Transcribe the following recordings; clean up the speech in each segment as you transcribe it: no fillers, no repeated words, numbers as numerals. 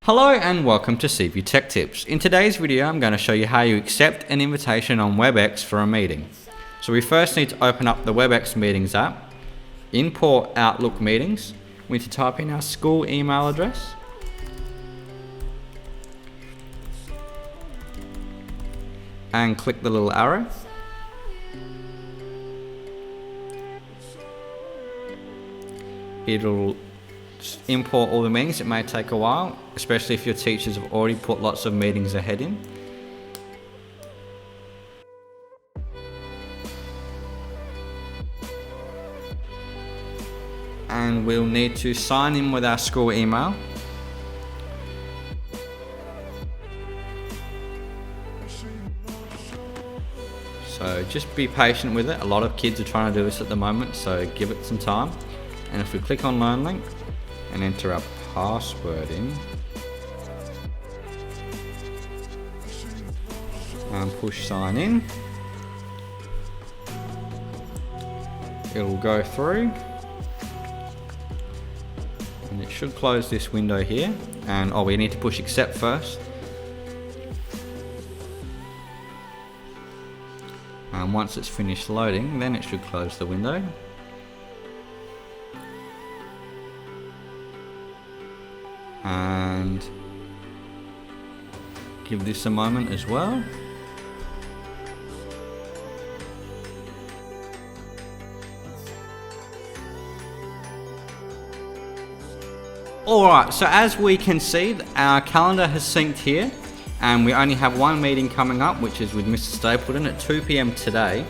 Hello and welcome to Seaview Tech Tips. In today's video I'm going to show you how you accept an invitation on WebEx for a meeting. So we first need to open up the WebEx Meetings app, import Outlook Meetings. We need to type in our school email address, and click the little arrow. It'll import all the meetings. It may take a while, especially if your teachers have already put lots of meetings ahead in. And we'll need to sign in with our school email. So just be patient with it. A lot of kids are trying to do this at the moment, so give it some time. And if we click on Learn Link and enter our password in and push sign in, it will go through and it should close this window here. And we need to push accept first. And once it's finished loading, then it should close the window. And give this a moment as well. Alright, so as we can see, our calendar has synced here, and we only have one meeting coming up, which is with Mr. Stapleton at 2 PM today.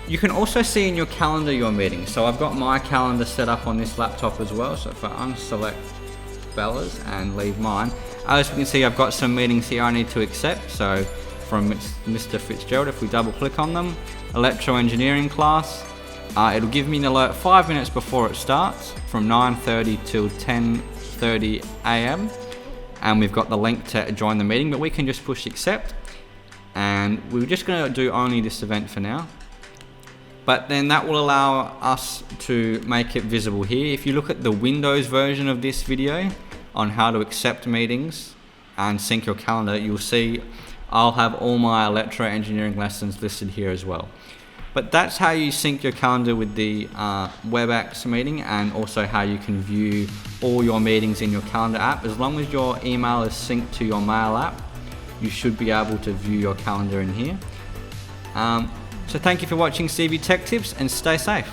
You can also see in your calendar your meeting. So I've got my calendar set up on this laptop as well. So if I unselect Bella's and leave mine, as you can see, I've got some meetings here I need to accept. So from Mr. Fitzgerald, if we double click on them, electro engineering class, it'll give me an alert 5 minutes before it starts from 9:30 till 10:30 AM. And we've got the link to join the meeting, but we can just push accept. And we're just going to do only this event for now. But then that will allow us to make it visible here. If you look at the Windows version of this video on how to accept meetings and sync your calendar, you'll see I'll have all my electro engineering lessons listed here as well. But that's how you sync your calendar with the WebEx meeting, and also how you can view all your meetings in your calendar app. As long as your email is synced to your mail app, you should be able to view your calendar in here. So thank you for watching Seaview Tech Tips, and stay safe.